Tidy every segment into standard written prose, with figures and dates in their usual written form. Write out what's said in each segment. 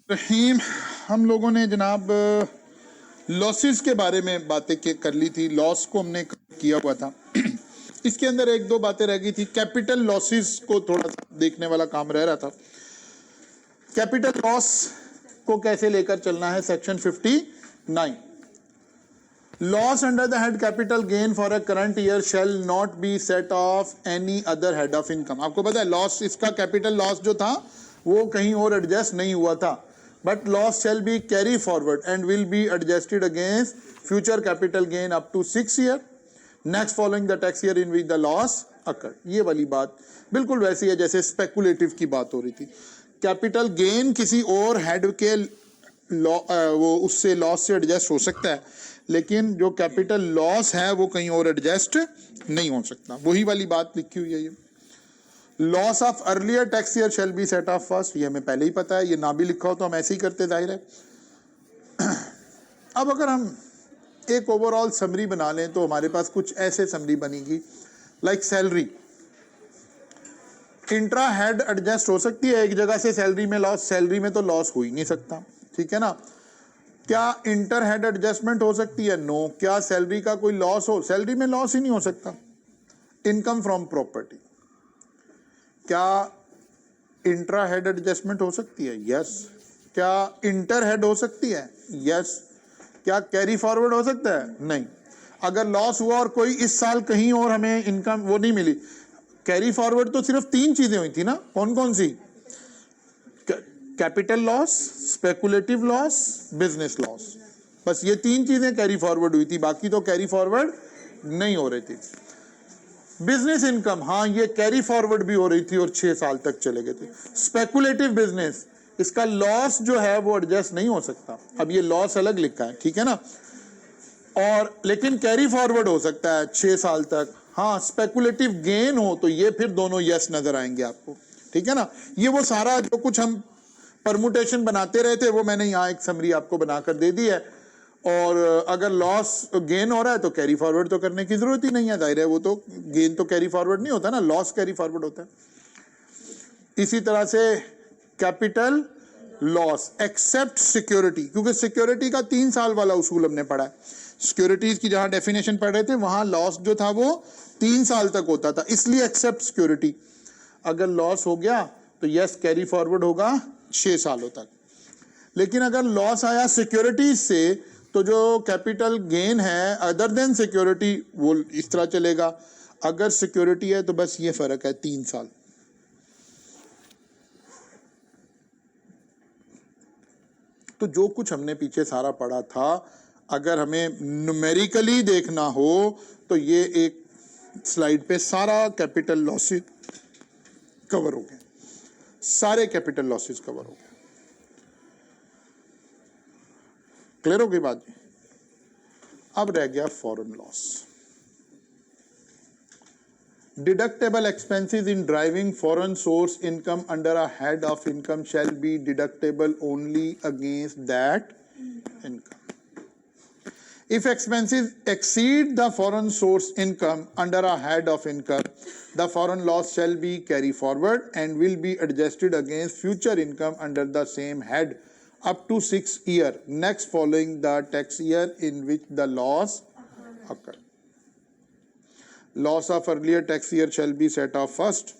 रहीम, हम लोगों ने जनाब लॉसेस के बारे में बातें कर ली थी। लॉस को हमने किया हुआ था। इसके अंदर एक दो बातें रह गई थी। कैपिटल लॉसेस को थोड़ा सा देखने वाला काम रह रहा था। कैपिटल लॉस को कैसे लेकर चलना है। Section 59, loss under the head capital gain for a current year shall not be set of any other head of income. आपको पता है लॉस, इसका कैपिटल लॉस जो था वो कहीं और एडजस्ट नहीं हुआ था, but loss shall be carry forward and will be adjusted against future capital gain up to 6 year next following the tax year in which the loss occur. ये वाली बात बिल्कुल वैसी है जैसे स्पेकुलेटिव की बात हो रही थी। कैपिटल गेन किसी और हेड के वो उससे लॉस से एडजस्ट हो सकता है, लेकिन जो कैपिटल लॉस है वो कहीं और एडजस्ट नहीं हो सकता। वही वाली बात लिखी हुई है। ये loss of earlier tax year shall be set of first, ये हमें पहले ही पता है। ये ना भी लिखा हो तो हम ऐसे ही करते, जाहिर है। अब अगर हम एक ओवरऑल समरी बना लें तो हमारे पास कुछ ऐसे समरी बनेगी। Like salary, intra head adjust हो सकती है एक जगह से। सैलरी में लॉस, सैलरी में तो लॉस हो ही नहीं सकता, ठीक है ना। क्या इंटर हेड एडजस्टमेंट हो सकती है? नो। क्या सैलरी का कोई लॉस हो? सैलरी में लॉस ही नहीं हो सकता। इनकम फ्रॉम प्रॉपर्टी, क्या इंट्रा हेड एडजस्टमेंट हो सकती है? यस। क्या इंटर हेड हो सकती है? यस। क्या कैरी फॉरवर्ड हो सकता है? नहीं। अगर लॉस हुआ और कोई इस साल कहीं और हमें इनकम वो नहीं मिली, कैरी फॉरवर्ड तो सिर्फ 3 चीजें हुई थी ना। कौन कौन सी? Capital loss, speculative loss, business loss. बस ये 3 चीजें कैरी फॉरवर्ड हुई थी, बाकी तो कैरी फॉरवर्ड नहीं हो रही थी। बिजनेस इनकम, हाँ ये कैरी फॉरवर्ड भी हो रही थी और 6 साल तक चले गए थे। स्पेकुलेटिव बिजनेस, इसका लॉस जो है वो एडजस्ट नहीं हो सकता। अब ये लॉस अलग लिखा है, ठीक है ना। और लेकिन कैरी फॉरवर्ड हो सकता है 6 साल तक। हाँ, स्पेकुलेटिव गेन हो तो ये फिर दोनों यस नजर आएंगे आपको, ठीक है ना। ये वो सारा जो कुछ हम परमुटेशन बनाते रहे थे वो मैंने यहाँ एक समरी आपको बनाकर दे दी है। और अगर लॉस गेन हो रहा है तो कैरी फॉरवर्ड तो करने की जरूरत ही नहीं है, जाहिर है। वो तो गेन तो कैरी फॉरवर्ड नहीं होता ना, लॉस कैरी फॉरवर्ड होता है। इसी तरह से कैपिटल लॉस एक्सेप्ट सिक्योरिटी, क्योंकि सिक्योरिटी का 3 साल वाला उसूल हमने पढ़ा है। सिक्योरिटीज की जहां डेफिनेशन पढ़ रहे थे वहां लॉस जो था वो 3 साल तक होता था, इसलिए एक्सेप्ट सिक्योरिटी। अगर लॉस हो गया तो यस कैरी फॉरवर्ड होगा 6 सालों तक। लेकिन अगर लॉस आया सिक्योरिटीज से तो जो कैपिटल गेन है अदर देन सिक्योरिटी वो इस तरह चलेगा। अगर सिक्योरिटी है तो बस ये फर्क है 3 साल। तो जो कुछ हमने पीछे सारा पढ़ा था, अगर हमें न्यूमेरिकली देखना हो तो ये एक स्लाइड पे सारा कैपिटल लॉसेस कवर हो गए, सारे कैपिटल लॉसेस कवर हो गए। क्लियर हो गई बात? अब रह गया foreign loss. Deductible expenses in driving foreign source income under a head of income shall be deductible only against that income. If expenses exceed the foreign source income under a head of income, the foreign loss shall be carry forward and will be adjusted against future income under the same head up to 6 years next following the tax year in which the loss occurred. Loss of earlier tax year shall be set off first.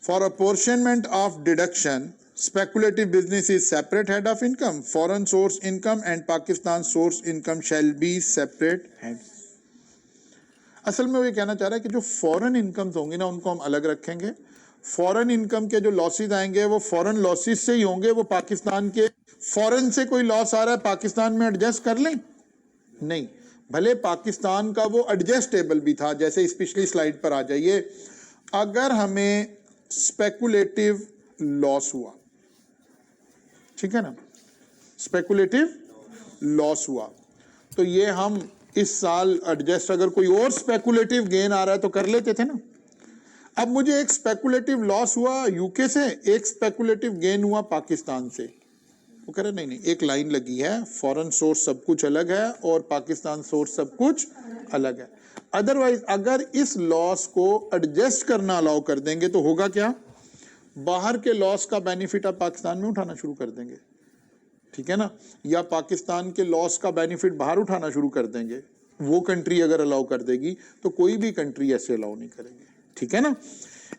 For apportionment of deduction, speculative business is separate head of income. Foreign source income and Pakistan source income shall be separate heads. असल में वो ये कहना चाह रहा है कि जो फॉरेन इनकम्स होंगी ना उनको हम अलग रखेंगे। फॉरेन इनकम के जो लॉसेस आएंगे वो फॉरेन लॉसेस से ही होंगे। वो पाकिस्तान के फॉरेन से कोई लॉस आ रहा है पाकिस्तान में एडजस्ट कर लें? नहीं। भले पाकिस्तान का वो एडजस्टेबल भी था, जैसे इस पिछली स्लाइड पर आ जाइए। अगर हमें स्पेकुलेटिव लॉस हुआ, ठीक है ना, स्पेकुलेटिव लॉस हुआ तो ये हम इस साल एडजस्ट, अगर कोई और स्पेकुलेटिव गेन आ रहा है तो कर लेते थे ना। अब मुझे एक स्पेकुलेटिव लॉस हुआ यूके से, एक स्पेकुलेटिव गेन हुआ पाकिस्तान से। वो कह रहे नहीं नहीं, एक लाइन लगी है, फॉरेन सोर्स सब कुछ अलग है और पाकिस्तान सोर्स सब कुछ अलग है। अदरवाइज अगर इस लॉस को एडजस्ट करना अलाउ कर देंगे तो होगा क्या? बाहर के लॉस का बेनिफिट आप पाकिस्तान में उठाना शुरू कर देंगे, ठीक है ना, या पाकिस्तान के लॉस का बेनिफिट बाहर उठाना शुरू कर देंगे, वो कंट्री अगर अलाउ कर देगी तो कोई भी कंट्री ऐसे अलाउ नहीं करेगी, ठीक है ना।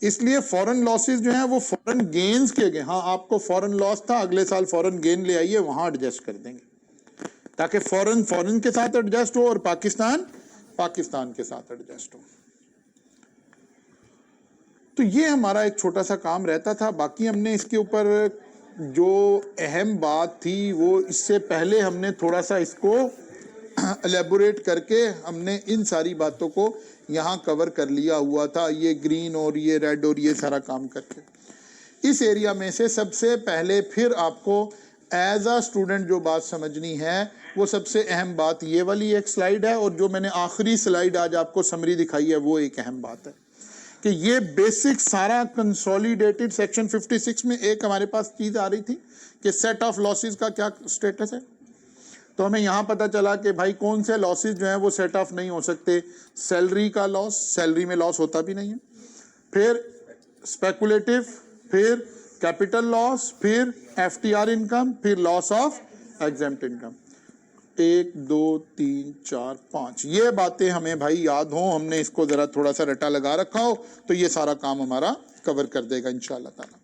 इसलिए फॉरेन लॉसेस जो हैं वो फॉरेन गेन्स के गए, हाँ आपको फॉरेन लॉस था, अगले साल फॉरेन गेन ले आइए, वहां एडजस्ट कर देंगे, ताकि फॉरेन के साथ एडजस्ट हो और पाकिस्तान के साथ एडजस्ट हो। तो ये हमारा एक छोटा सा काम रहता था। बाकी हमने इसके ऊपर जो अहम बात थी वो इससे पहले हमने थोड़ा सा इसको एलेबोरेट करके हमने इन सारी बातों को यहाँ कवर कर लिया हुआ था, ये ग्रीन और ये रेड और ये सारा काम करके। इस एरिया में से सबसे पहले फिर आपको एज अ स्टूडेंट जो बात समझनी है वो सबसे अहम बात ये वाली एक स्लाइड है, और जो मैंने आखिरी स्लाइड आज आपको समरी दिखाई है वो एक अहम बात है कि ये बेसिक सारा कंसोलिडेटेड सेक्शन 56 में एक हमारे पास चीज आ रही थी कि सेट ऑफ लॉसेस का क्या स्टेटस है। तो हमें यहाँ पता चला कि भाई कौन से लॉसेस जो हैं वो सेट ऑफ नहीं हो सकते। सैलरी का लॉस, सैलरी में लॉस होता भी नहीं है, फिर स्पेकुलेटिव, फिर कैपिटल लॉस, फिर एफटीआर इनकम, फिर लॉस ऑफ एग्जेम्प्ट इनकम। 1 2 3 4 5 ये बातें हमें भाई याद हो, हमने इसको जरा थोड़ा सा रटा लगा रखा हो तो ये सारा काम हमारा कवर कर देगा इंशाल्लाह ताला।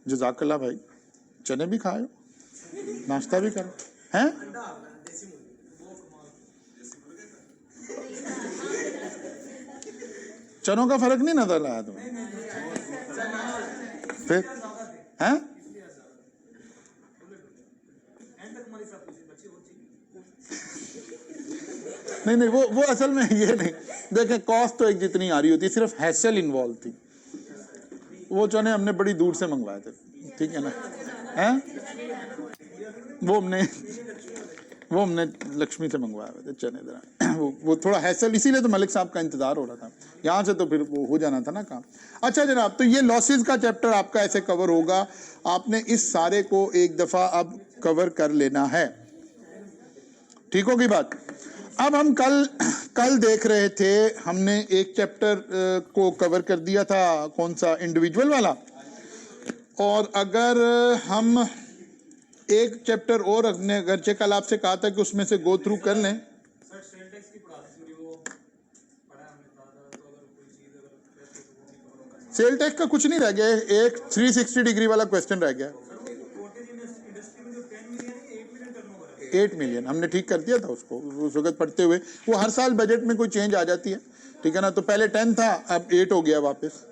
जज़ाकल्लाह भाई, चने भी खाए, नाश्ता भी करो हैं। चनों का फर्क नहीं नजर आया तुम्हें फिर हैं? नहीं वो असल में ये नहीं, देखें कॉस्ट तो एक जितनी आ रही होती, सिर्फ हैसल इन्वॉल्व थी। वो चने हमने बड़ी दूर से मंगवाए थे, ठीक है ना, हैं? वो हमने लक्ष्मी से मंगवाए हुए थे चने जरा वो थोड़ा हैसल, इसीलिए तो मलिक साहब का इंतजार हो रहा था, यहाँ से तो फिर वो हो जाना था ना काम। अच्छा जनाब, तो ये लॉसेस का चैप्टर आपका ऐसे कवर होगा, आपने इस सारे को एक दफा अब कवर कर लेना है, ठीक होगी बात। अब हम कल देख रहे थे, हमने एक चैप्टर को कवर कर दिया था, कौन सा, इंडिविजुअल वाला, और अगर हम एक चैप्टर और अपने अगरचे कल आपसे कहा था कि उसमें से गो थ्रू कर लें। सेल टैक्स का कुछ नहीं रह गया, एक 360 डिग्री वाला क्वेश्चन रह गया, 8 मिलियन हमने ठीक कर दिया था उसको उस वक्त पढ़ते हुए। वो हर साल बजट में कोई चेंज आ जाती है, ठीक है ना, तो पहले 10 था, अब 8 हो गया वापस।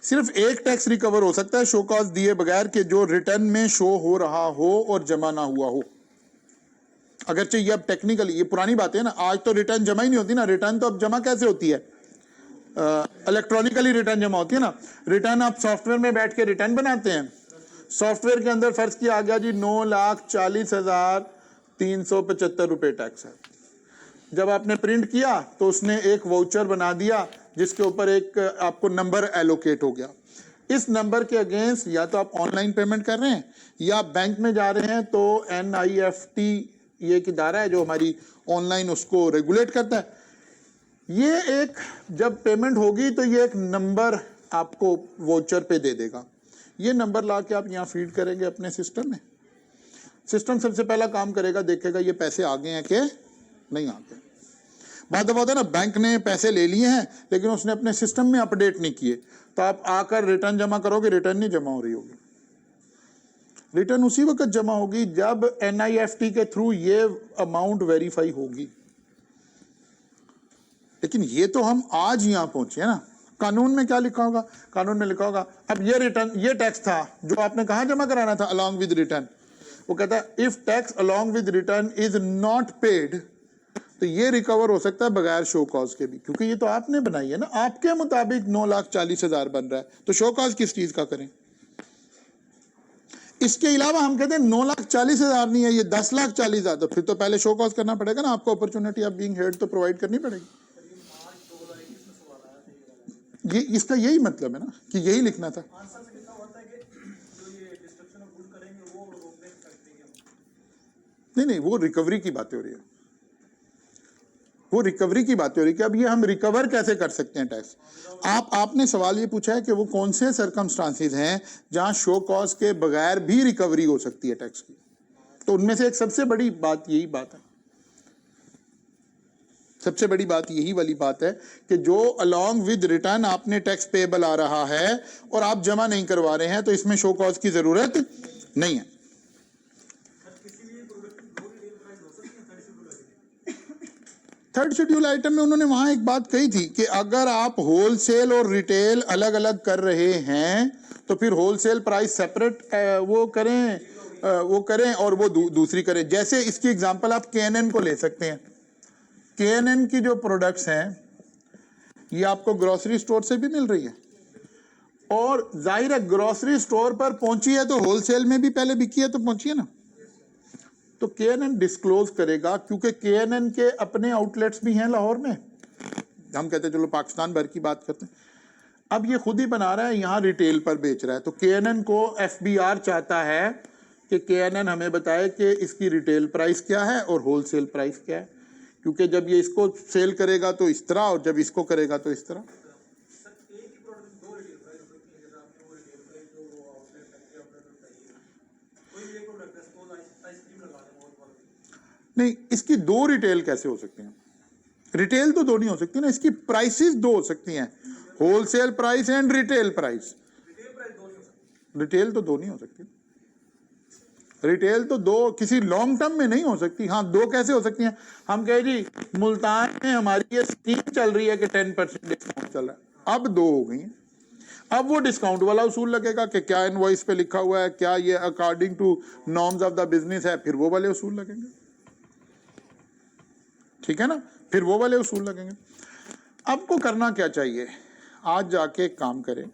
सिर्फ एक टैक्स रिकवर हो सकता है शो कॉज दिए बगैर, कि जो रिटर्न में शो हो रहा हो और जमा ना हुआ हो। अगरचे ये अब टेक्निकली, ये पुरानी बात है ना, आज तो रिटर्न जमा ही नहीं होती ना, रिटर्न तो अब जमा कैसे होती है, इलेक्ट्रॉनिकली रिटर्न जमा होती है ना। रिटर्न आप सॉफ्टवेयर में बैठ के रिटर्न बनाते हैं, सॉफ्टवेयर के अंदर फर्ज किया आ गया जी 9,40,375 रुपए टैक्स है। जब आपने प्रिंट किया तो उसने एक वाउचर बना दिया जिसके ऊपर एक आपको नंबर एलोकेट हो गया। इस नंबर के अगेंस्ट या तो आप ऑनलाइन पेमेंट कर रहे हैं या बैंक में जा रहे हैं, तो NIFT ये एक इदारा है जो हमारी ऑनलाइन उसको रेगुलेट करता है। ये एक जब पेमेंट होगी तो ये एक नंबर आपको वाउचर पे दे देगा, ये नंबर ला के आप यहाँ फीड करेंगे अपने सिस्टम में। सिस्टम सबसे पहला काम करेगा, देखेगा ये पैसे आ गए हैं कि नहीं आ गए। बात होता है ना, बैंक ने पैसे ले लिए हैं लेकिन उसने अपने सिस्टम में अपडेट नहीं किए, तो आप आकर रिटर्न जमा करोगे, रिटर्न नहीं जमा हो रही होगी। रिटर्न उसी वक्त जमा होगी जब NIFT के थ्रू ये अमाउंट वेरीफाई होगी। लेकिन ये तो हम आज यहाँ पहुंचे हैं ना। कानून में क्या लिखा होगा, कानून में लिखा होगा अब ये रिटर्न, ये टैक्स था जो आपने कहाँ जमा कराना था, अलॉन्ग विद रिटर्न। वो कहता है if tax along with return is not paid, तो ये रिकवर हो सकता है बगैर शो कॉज के भी, क्योंकि ये तो आपने बनाई है ना, आपके मुताबिक 9,40,000 बन रहा है, तो शो कॉज किस चीज का करें। इसके अलावा हम कहते हैं 9,40,000 नहीं है, ये 10,40,000, तो फिर तो पहले शो कॉज करना पड़ेगा ना, आपको अपॉर्चुनिटी ऑफ बीइंग हेड तो प्रोवाइड करनी पड़ेगी। ये इसका यही मतलब है ना कि यही लिखना था। नहीं, वो रिकवरी की बातें हो रही है, वो रिकवरी की बातें हो रही है कि अब ये हम रिकवर कैसे कर सकते हैं टैक्स। आपने सवाल ये पूछा है कि वो कौन से सर्कमस्टांसेस हैं जहां शो कॉज के बगैर भी रिकवरी हो सकती है टैक्स की, तो उनमें से एक सबसे बड़ी बात यही बात है, सबसे बड़ी बात यही वाली बात है कि जो अलोंग विद रिटर्न आपने टैक्स पेएबल आ रहा है और आप जमा नहीं करवा रहे हैं, तो इसमें शो कॉज की जरूरत नहीं है। थर्ड शेड्यूल आइटम में उन्होंने वहां एक बात कही थी कि अगर आप होलसेल और रिटेल अलग अलग कर रहे हैं तो फिर होलसेल प्राइस सेपरेट वो करें और वो दूसरी करें। जैसे इसकी एग्जांपल आप KNN को ले सकते हैं। KNN की जो प्रोडक्ट्स हैं ये आपको ग्रोसरी स्टोर से भी मिल रही है, और जाहिर है ग्रोसरी स्टोर पर पहुंची है तो होलसेल में भी पहले बिकी है तो पहुंची है ना, तो KNN डिस्क्लोज करेगा, क्योंकि KNN के अपने आउटलेट्स भी हैं लाहौर में। हम कहते हैं चलो पाकिस्तान भर की बात करते हैं, अब ये खुद ही बना रहा है, यहाँ रिटेल पर बेच रहा है, तो KNN को FBR चाहता है कि KNN हमें बताए कि इसकी रिटेल प्राइस क्या है और होलसेल प्राइस क्या है, क्योंकि जब ये इसको सेल करेगा तो इस तरह और जब इसको करेगा तो इस तरह। नहीं, इसकी दो रिटेल कैसे हो सकती हैं? रिटेल तो दो नहीं हो सकती ना, इसकी प्राइसेस दो हो सकती हैं, wholesale price and retail price. Retail तो दो नहीं हो सकती, रिटेल तो दो किसी लॉन्ग टर्म में नहीं हो सकती। हाँ, दो कैसे हो सकती हैं? हम कहे जी मुल्तान में हमारी ये स्कीम चल रही है कि 10% डिस्काउंट चल रहा है, अब दो हो गई हैं। अब वो डिस्काउंट वाला उसूल लगेगा कि क्या इनवॉइस पे लिखा हुआ है, क्या ये according to norms of the business है, फिर वो वाले उसूल लगेंगे, ठीक है ना, फिर वो वाले उसूल लगेंगे। आपको करना क्या चाहिए? आज जाके काम करें,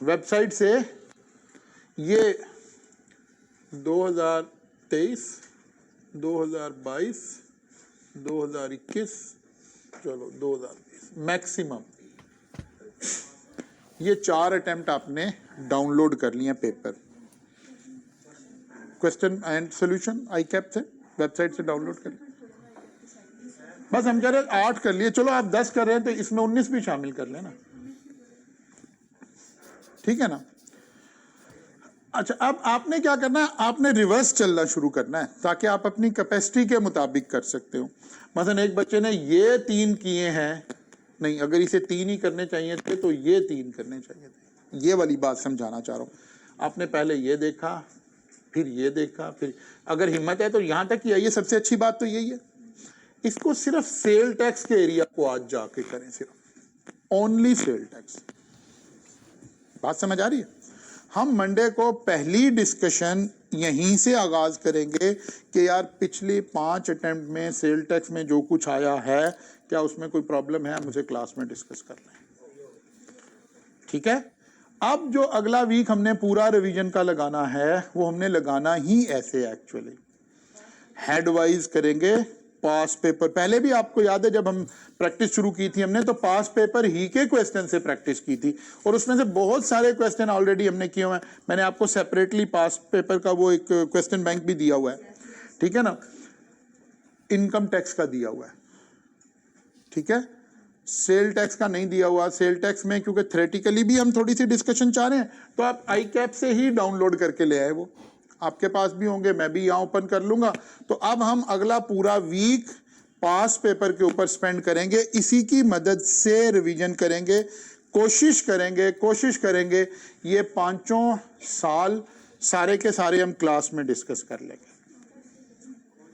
वेबसाइट से ये 2023, 2022, 2021, चलो 2020 मैक्सिमम, ये 4 अटेम्प्ट आपने डाउनलोड कर लिए paper, question and solution ICAP से, वेबसाइट से डाउनलोड कर लिए। बस हम कह रहे हैं 8 कर लिए, चलो आप 10 कर रहे हैं तो इसमें 19 भी शामिल कर लेना, ठीक है ना। अच्छा, अब आपने क्या करना है, आपने रिवर्स चलना शुरू करना है ताकि आप अपनी कैपेसिटी के मुताबिक कर सकते हो। मसलन एक बच्चे ने ये 3 किए हैं, नहीं अगर इसे 3 ही करने चाहिए थे तो ये 3 करने चाहिए थे, ये वाली बात समझाना चाह रहा हूँ। आपने पहले ये देखा, फिर ये देखा, फिर अगर हिम्मत है तो यहाँ तक ही आइए। सबसे अच्छी बात तो यही है, इसको सिर्फ सेल टैक्स के एरिया को आज जाके करें, सिर्फ ओनली सेल टैक्स। बात समझ आ रही है? हम मंडे को पहली डिस्कशन यहीं से आगाज करेंगे कि यार पिछली 5 अटेम्प्ट में सेल टैक्स में जो कुछ आया है क्या उसमें कोई प्रॉब्लम है, मुझे क्लास में डिस्कस करना है, ठीक है। अब जो अगला वीक हमने पूरा रिवीजन का लगाना है वो हमने लगाना ही ऐसे, एक्चुअली हेड वाइज करेंगे। पास पेपर पहले भी आपको याद है जब हम प्रैक्टिस शुरू की थी हमने तो पास पेपर ही के क्वेश्चन से प्रैक्टिस की थी, और उसमें से बहुत सारे क्वेश्चन ऑलरेडी हमने किए हुए हैं। मैंने आपको सेपरेटली पास पेपर का वो एक क्वेश्चन बैंक भी दिया हुआ है, ठीक है ना, इनकम टैक्स का दिया हुआ है, ठीक है, सेल टैक्स का नहीं दिया हुआ। सेल टैक्स में क्योंकि थ्योरेटिकली भी हम थोड़ी सी डिस्कशन चाह रहे हैं तो आप ICAP से ही डाउनलोड करके ले आए, वो आपके पास भी होंगे, मैं भी यहाँ ओपन कर लूंगा। तो अब हम अगला पूरा वीक पास पेपर के ऊपर स्पेंड करेंगे, इसी की मदद से रिवीजन करेंगे, कोशिश करेंगे ये 5 साल सारे के सारे हम क्लास में डिस्कस कर लेंगे।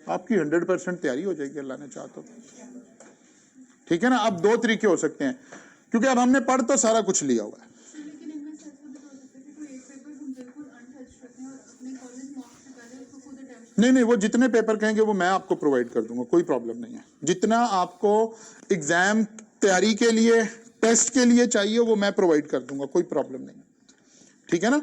आपकी 100% तैयारी हो जाएगी अल्लाह ने चाहा तो, ठीक है ना। अब 2 तरीके हो सकते हैं क्योंकि अब हमने पढ़ तो सारा कुछ लिया हुआ है। नहीं, वो जितने पेपर कहेंगे वो मैं आपको प्रोवाइड कर दूंगा, कोई प्रॉब्लम नहीं है। जितना आपको एग्जाम तैयारी के लिए, टेस्ट के लिए चाहिए वो मैं प्रोवाइड कर दूंगा, कोई प्रॉब्लम नहीं है, ठीक है ना।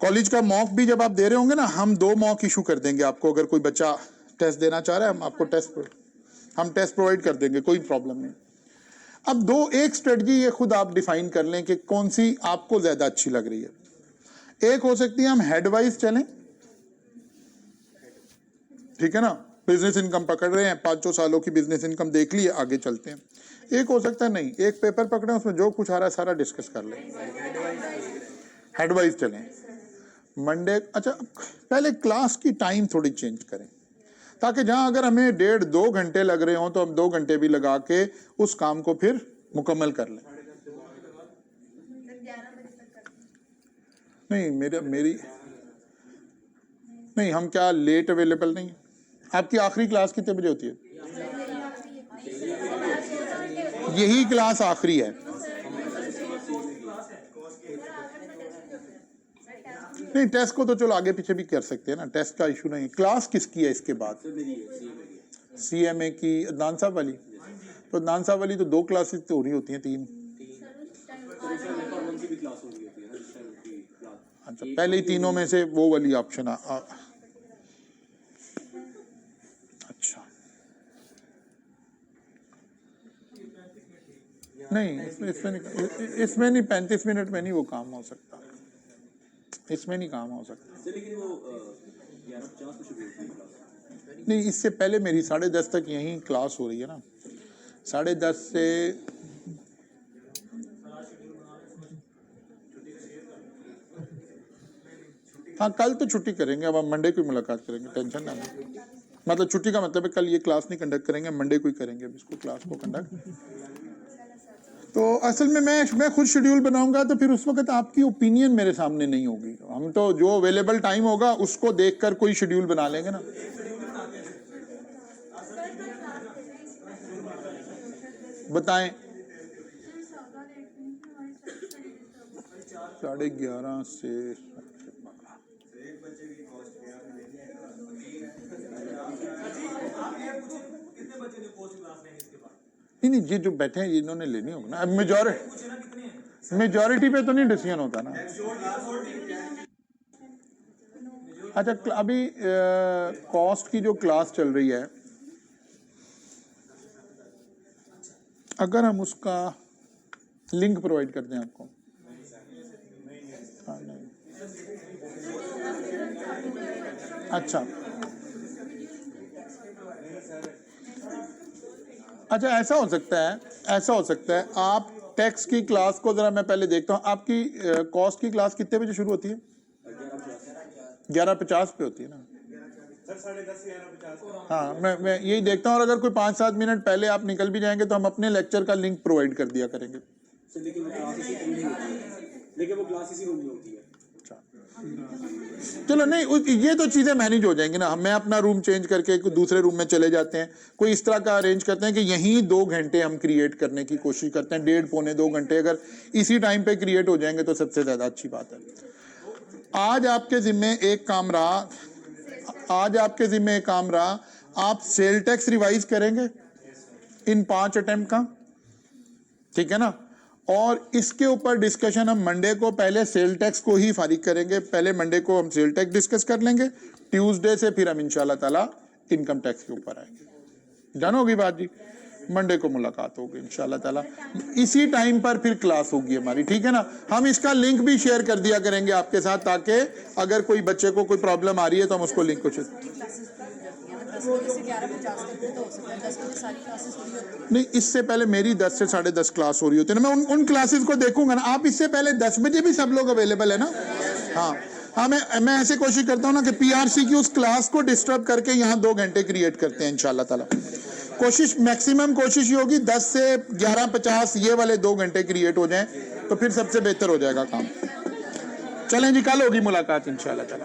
कॉलेज का मॉक भी जब आप दे रहे होंगे ना, हम 2 मॉक इशू कर देंगे आपको। अगर कोई बच्चा टेस्ट देना चाह रहा है हम आपको टेस्ट प्रोवाइड कर देंगे, कोई प्रॉब्लम नहीं। अब एक स्ट्रेटजी ये खुद आप डिफाइन कर लें कि कौन सी आपको ज्यादा अच्छी लग रही है। एक हो सकती है हम हेड वाइज चलें, ठीक है ना, बिजनेस इनकम पकड़ रहे हैं, 5-6 सालों की बिजनेस इनकम देख ली है, आगे चलते हैं। एक हो सकता है नहीं, एक पेपर पकड़े उसमें जो कुछ आ रहा है सारा डिस्कस कर लें, हेडवाइज चलें मंडे। अच्छा, पहले क्लास की टाइम थोड़ी चेंज करें, ताकि जहां अगर हमें 1.5-2 घंटे लग रहे हो तो हम 2 घंटे भी लगा के उस काम को फिर मुकम्मल कर लें। नहीं मेरी नहीं, हम क्या लेट अवेलेबल नहीं? आपकी आखिरी क्लास कितने बजे होती है? यही क्लास आखिरी है। नहीं, टेस्ट को तो चलो आगे पीछे भी कर सकते हैं ना, टेस्ट का इशू नहीं। क्लास किसकी है इसके बाद? CMA की अदनान साहब वाली। तो अदनान साहब वाली तो 2 क्लासेस तो हो रही होती हैं, 3। अच्छा, पहले ही तीनों में से वो वाली ऑप्शन अच्छा नहीं, इसमें नहीं 35 मिनट में नहीं वो काम हो सकता, इसमें नहीं काम हो सकता। लेकिन वो 11:50 नहीं, इससे पहले मेरी 10:30 तक यही क्लास हो रही है ना, 10:30 से हाँ, कल तो छुट्टी करेंगे, अब हम मंडे को मुलाकात करेंगे, टेंशन ना लें। मतलब छुट्टी का मतलब है कल ये क्लास नहीं कंडक्ट करेंगे, मंडे को ही करेंगे इसको, क्लास को कंडक्ट। तो असल में मैं खुद शेड्यूल बनाऊंगा, तो फिर उस वक्त आपकी ओपिनियन मेरे सामने नहीं होगी। हम तो जो अवेलेबल टाइम होगा उसको देखकर कोई शेड्यूल बना लेंगे ना। बताएं। 11:30 से नहीं, ये जो बैठे हैं इन्होंने लेनी होगी ना। अब मेजॉरिटी पे तो नहीं डिसीजन होता ना। अच्छा, अभी कॉस्ट की जो क्लास चल रही है, अगर हम उसका लिंक प्रोवाइड कर दें आपको। हाँ, नहीं। अच्छा, ऐसा हो सकता है आप टैक्स की क्लास को जरा मैं पहले देखता हूँ। आपकी कॉस्ट की क्लास कितने बजे शुरू होती है? 11:50 पे होती है ना सर, 10:30 हाँ, मैं यही देखता हूँ। और अगर कोई 5-7 मिनट पहले आप निकल भी जाएंगे तो हम अपने लेक्चर का लिंक प्रोवाइड कर दिया करेंगे। लेकिन वो क्लास इसी रूम में होती है। चलो नहीं, ये तो चीजें मैनेज हो जाएंगी ना। मैं अपना रूम चेंज करके दूसरे रूम में चले जाते हैं, कोई इस तरह का अरेंज करते हैं कि यहीं 2 घंटे हम क्रिएट करने की कोशिश करते हैं। 1.5-2 घंटे अगर इसी टाइम पे क्रिएट हो जाएंगे तो सबसे ज्यादा अच्छी बात है। आज आपके जिम्मे एक काम रहा, आप सेल टैक्स रिवाइज करेंगे इन 5 अटेम्प्ट का, ठीक है ना। और इसके ऊपर डिस्कशन हम मंडे को पहले सेल टैक्स को ही फारिग करेंगे। पहले मंडे को हम सेल टैक्स डिस्कस कर लेंगे, ट्यूसडे से फिर हम इंशाल्लाह ताला इनकम टैक्स के ऊपर आएंगे। डन होगी बात जी? मंडे को मुलाकात होगी इंशाल्लाह ताला, इसी टाइम पर फिर क्लास होगी हमारी, ठीक है ना। हम इसका लिंक भी शेयर कर दिया करेंगे आपके साथ, ताकि अगर कोई बच्चे को कोई प्रॉब्लम आ रही है तो हम उसको लिंक को नहीं, इससे पहले मेरी 10 से 10:30 क्लास हो रही होती है ना, मैं उन क्लासेस को देखूंगा ना। आप इससे पहले 10 बजे भी सब लोग अवेलेबल है ना? हाँ, मैं ऐसे कोशिश करता हूँ ना कि PRC की उस क्लास को डिस्टर्ब करके यहाँ 2 घंटे क्रिएट करते हैं इंशाल्लाह ताला। मैक्सिमम कोशिश ये होगी 10 से 11:50 ये वाले 2 घंटे क्रिएट हो जाएं, तो फिर सबसे बेहतर हो जाएगा काम। चलें जी, कल होगी मुलाकात इंशाल्लाह ताला।